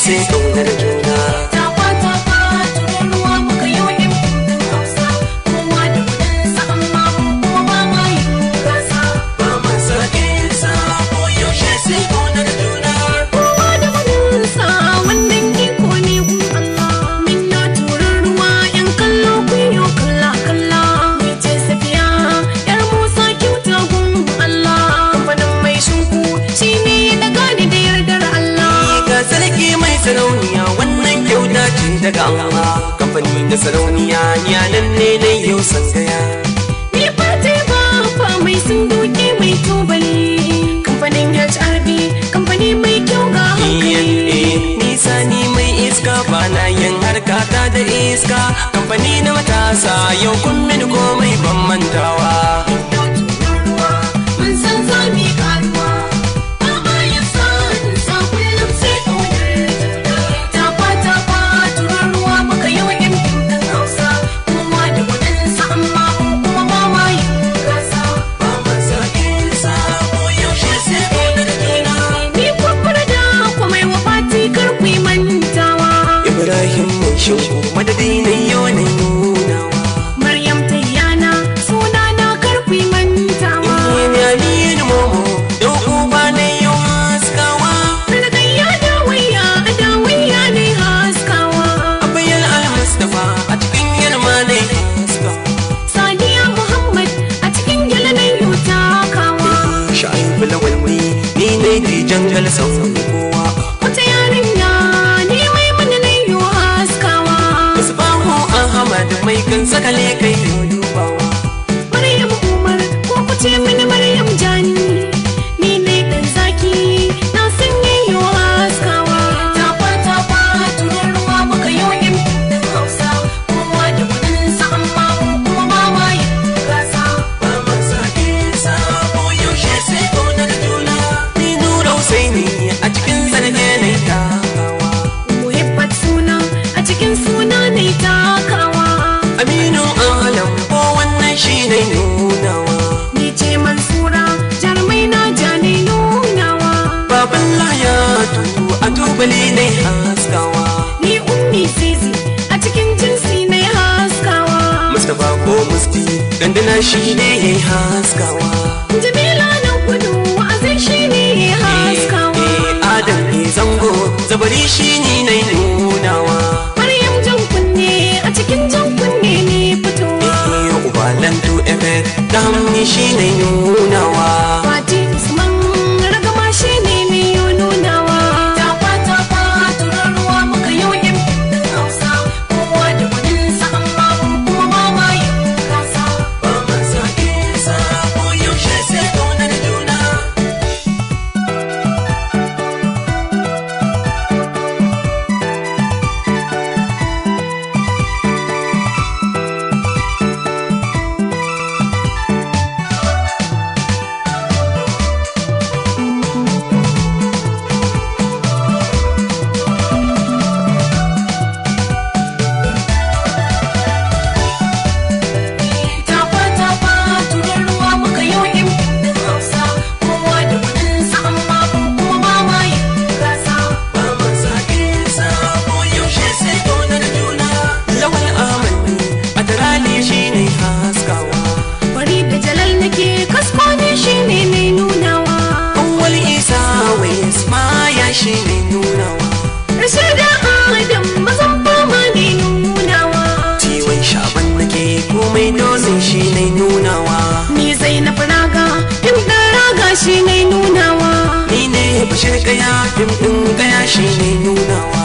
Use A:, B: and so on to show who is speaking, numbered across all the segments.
A: sai kaunar juna.
B: tururuwa muka yi wa ƴan ɗin Hausa, kowa da kuɗinsa amma kuma ba ma yin gasa.
A: Ba ma sa'in sa ko yaushe sai kaunar juna.
B: Kowa da kuɗinsa wannan iko ne gun Allah. Min na tururuwa ƴan kallo kun yo kalla kalla. Ni ce Safiya ƴar Musa kyauta gun Allah. Kamfanin mai shinku shi ne na gane da yardar Allah.
A: Ga sarki mai sarauniya wannan kyauta ce daga Allah. Kamfani da sarauniya ni nan ne na yau sangaya.
B: Ni fate ba mai sunduki mai tubali. Kamfanin HRB kamfani mai kyau ga hankali.
A: Nisa ni mai iska ba na yin harkata da iska. Kamfani na matasa yau kun mini komai ban mantawa.
B: Mun san za mu yi karuwa. Ba ma yin sa'in sa kullum sai ƙaunar juna. Tafa tururuwa muka yi wa ƴan ɗin Hausa. Kowa da kuɗinsa amma kuma ba ma yin gasa.
A: Ba ma sa'in sa ko yaushe sai kaunar juna.
B: Ni kwakwar da kuma yi wa fati kar ku yi mantawa.
A: Ibrahim mai shauku madadi na yau na nunawa.
B: Maryam Tayyana suna na kar ku yi mantawa.
A: Ni Aliyu Momo don uba na yau haskawa.
B: Ragayya dawayya ne haskawa.
A: Abayal Al-Mustafa a cikin yalma na haskawa.
B: Sadiya Muhammad a cikin gyalanan yau takawa.
A: Sha'ibu Lawalni ni ne dijan galsan kowa.
B: Wata yarinya ni mai mana na yau haskawa.
A: Musbahu Ahmad mai kan sakale kai dubawa.
B: Maryam Umar ko ku ce mini Maryam Jani. Ni ne ɗan zaki na san yau haskawa. Tafa tururuwa muka yi wa ƴan ɗin Hausa. Kowa da kuɗinsa amma kuma ba ma yin gasa.
A: Ba ma sa'in sa ko yaushe sai kaunar juna. Ni Nura Husaini a cikin zarge na takawa.
B: Muhibbat suna a cikin suna ne takawa.
A: Aminu Alam ko wannan shi ne nunawa.
B: Ni ce Mansura jarumai na ja ne nunawa.
A: Baban Layatu a tubali ne haskawa.
B: Ni ummi zizi a cikin jinsi ne haskawa.
A: Mustapha ko Musti gandana shi ne haskawa.
B: Jamila na gudu wa'azin shi ne haskawa.
A: Adam ne zango zabari shi ne nunawa.
B: Maryam jan kunne a cikin jan kunne ne fitowa.
A: Ubalan to effect damni shi ne nunawa.
B: Fati Usman ragama shi ne mai yo nunawa. Tafa tururuwa muka yi wa ƴan ɗin Hausa. Kowa da kuɗinsa amma kuma ba ma yin gasa.
A: Ba ma sa'in sa ko yaushe sai kaunar juna.
B: Tafa tururuwa muka yi wa ƴan ɗin Hausa. Kowa da kuɗinsa amma kuma ba ma yin gasa.
A: Ba ma sa'in sa ko yaushe sai kaunar juna. Lawal Ahmad a tarali shi ne haskawa.
B: Bari da Jalal nake kasko ne shi ne mai nunawa.
A: Awwal Isa wai Ismaya shi ne nunawa.
B: Rashida Adam mazan fama ne nunawa.
A: Ciwon shaban nake komai dozin shi ne nunawa.
B: Ni Zainab Raga fim ɗin raga shi ne nunawa.
A: Ni ne Bashir Kaya fim ɗin Kaya shi ne nunawa.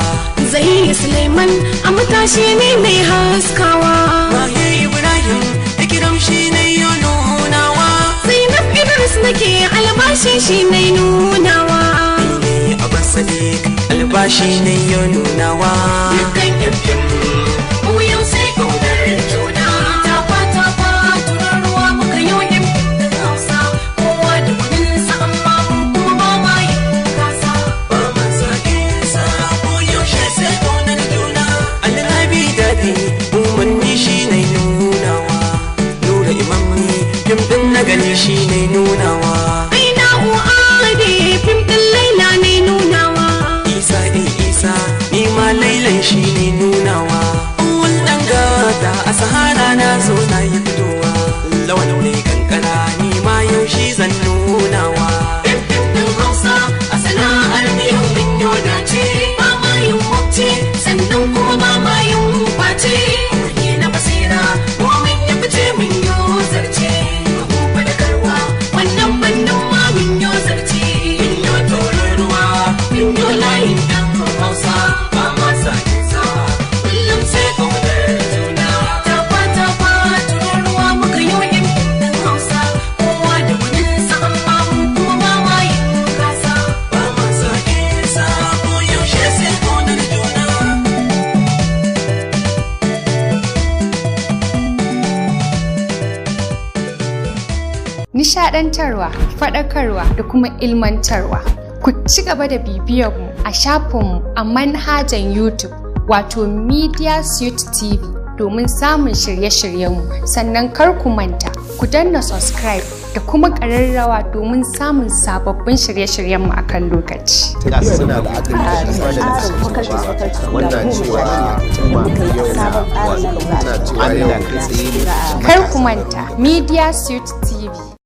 B: Zai Suleiman a matashi ne mai haskawa.
A: Mahe Ibrahim Ikiram shi ne yo nunawa.
B: Zainab Idris nake albashi shi ne nunawa.
A: Ni ne Abbas Sadiq albashi ne yo nunawa.
B: Dukkan yankin mu yau sai ƙaunar juna. Tafa tururuwa muka yi wa ƴan ɗin Hausa. Kowa da kuɗinsa amma kuma ba ma yin gasa.
A: Ba ma sa'in sa ko yaushe sai kaunar juna. Alrabi daɗi umarni shi ne nunawa. Nura Imamni fim ɗin na gani shi ne nunawa.
B: Aina u'ade fim ɗin Laila ne nunawa.
A: Isa
C: nishadantarwa, faɗakarwa da kuma ilmantarwa. Ku ci gaba da bibiyar mu a shafinmu a manhajan YouTube wato Media Suite TV domin samun shirye-shiryenmu. Sannan kar ku manta ku danna subscribe da kuma ƙararrawa domin samun sababbin shirye-shiryenmu a kan lokaci.
D: Suna da
C: Kar ku manta Media Suite TV